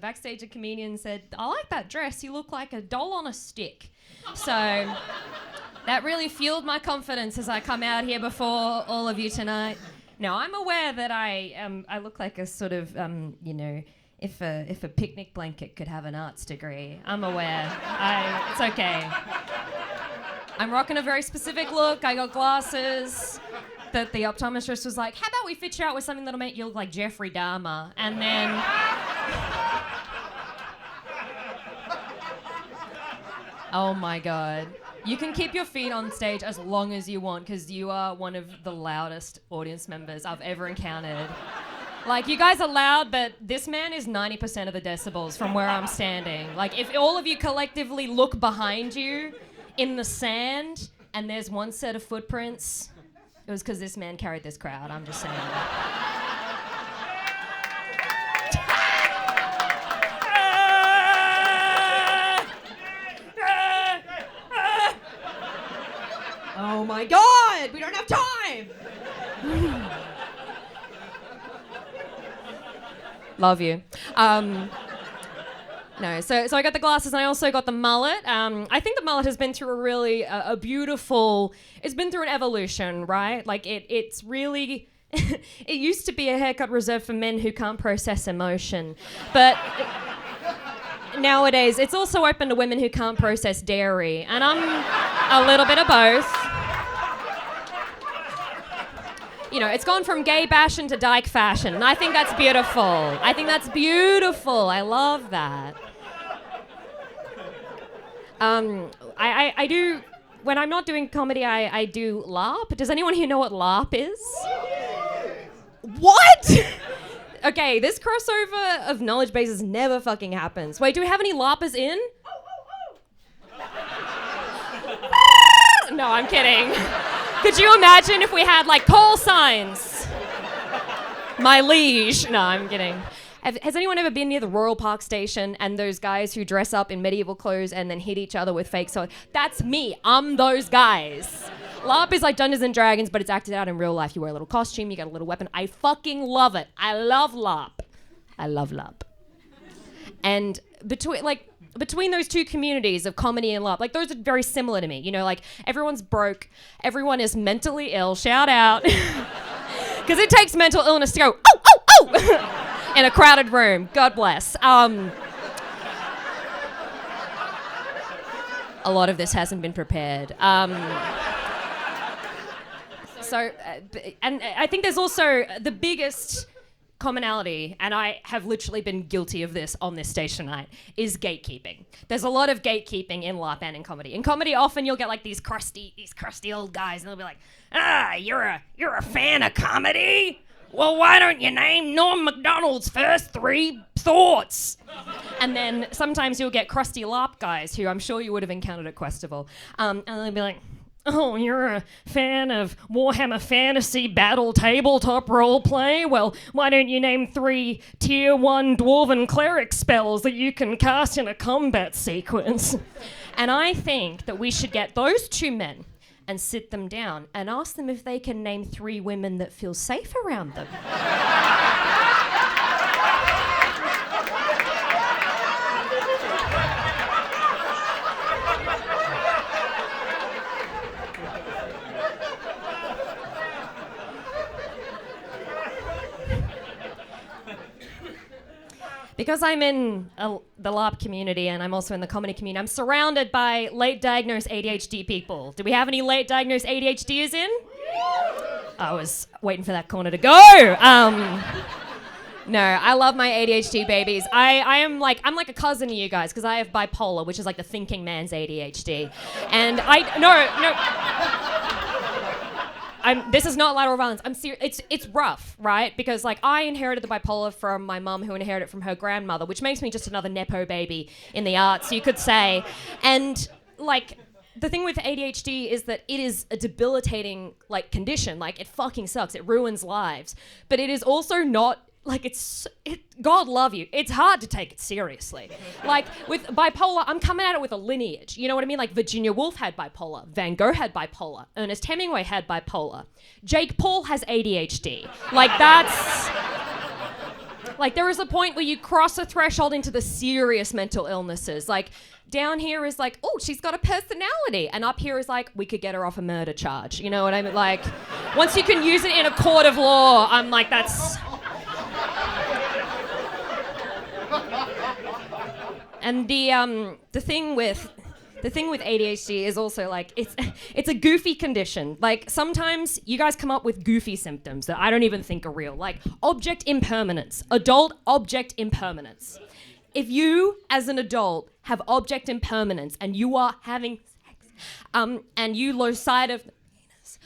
Backstage, a comedian said, "I like that dress. You look like a doll on a stick." So that really fueled my confidence as I come out here before all of you tonight. Now, I'm aware that I look like a sort of, if a picnic blanket could have an arts degree. I'm aware. It's okay. I'm rocking a very specific look. I got glasses. That the optometrist was like, "How about we fit you out with something that'll make you look like Jeffrey Dahmer?" And then... Oh my God. You can keep your feet on stage as long as you want because you are one of the loudest audience members I've ever encountered. Like, you guys are loud, but this man is 90% of the decibels from where I'm standing. Like, if all of you collectively look behind you in the sand and there's one set of footprints, it was because this man carried this crowd. I'm just saying. Oh my God, we don't have time. Love you. No, so I got the glasses and I also got the mullet. I think the mullet has been through a really a beautiful, it's been through an evolution, right? Like it's really, it used to be a haircut reserved for men who can't process emotion. But nowadays it's also open to women who can't process dairy. And I'm a little bit of both. You know, it's gone from gay fashion to dyke fashion. And I think that's beautiful. I love that. I do, when I'm not doing comedy, I do LARP. Does anyone here know what LARP is? What? Okay, this crossover of knowledge bases never fucking happens. Wait, do we have any LARPers in? No, I'm kidding. Could you imagine if we had, like, call signs? My liege. No, I'm kidding. Has anyone ever been near the Royal Park Station and those guys who dress up in medieval clothes and then hit each other with fake swords? That's me. I'm those guys. LARP is like Dungeons and Dragons, but it's acted out in real life. You wear a little costume, you get a little weapon. I fucking love it. I love LARP. And between those two communities of comedy and LARP, like, those are very similar to me. You know, like, everyone's broke, everyone is mentally ill, shout out. Because it takes mental illness to go, oh, oh, oh, in a crowded room, God bless. A lot of this hasn't been prepared. And I think there's also the biggest commonality, and I have literally been guilty of this on this stage tonight, is gatekeeping. There's a lot of gatekeeping in LARP and in comedy. In comedy, often you'll get like these crusty old guys, and they'll be like, you're a fan of comedy? Well, why don't you name Norm Macdonald's first 3 thoughts? And then sometimes you'll get crusty LARP guys who I'm sure you would have encountered at Questival, and they'll be like, "Oh, you're a fan of Warhammer Fantasy Battle tabletop roleplay? Well, why don't you name 3 tier 1 dwarven cleric spells that you can cast in a combat sequence?" And I think that we should get those 2 men and sit them down and ask them if they can name 3 women that feel safe around them. Because I'm in the LARP community and I'm also in the comedy community, I'm surrounded by late diagnosed ADHD people. Do we have any late diagnosed ADHDers in? I was waiting for that corner to go. No, I love my ADHD babies. I'm like a cousin to you guys because I have bipolar, which is like the thinking man's ADHD. And this is not lateral violence. I'm serious. It's rough, right? Because like I inherited the bipolar from my mum, who inherited it from her grandmother, which makes me just another nepo baby in the arts, you could say. And like the thing with ADHD is that it is a debilitating like condition. Like it fucking sucks. It ruins lives. But it is also not like God love you. It's hard to take it seriously. Like with bipolar, I'm coming at it with a lineage. You know what I mean? Like Virginia Woolf had bipolar. Van Gogh had bipolar. Ernest Hemingway had bipolar. Jake Paul has ADHD. Like that's... Like, there is a point where you cross a threshold into the serious mental illnesses. Like, down here is like, oh, she's got a personality. And up here is like, we could get her off a murder charge. You know what I mean? Like, once you can use it in a court of law, I'm like, that's... And the thing with ADHD is also like it's a goofy condition. Like sometimes you guys come up with goofy symptoms that I don't even think are real, like object impermanence, adult object impermanence. If you, as an adult, have object impermanence and you are having sex, and you lose sight of the penis,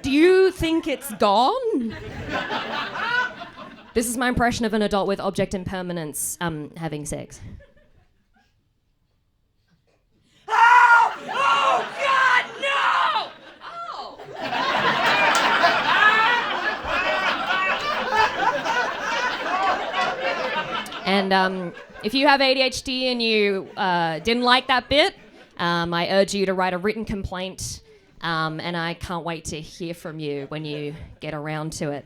do you think it's gone? This is my impression of an adult with object impermanence having sex. Oh, God, no! Oh. And if you have ADHD and you didn't like that bit, I urge you to write a written complaint, and I can't wait to hear from you when you get around to it.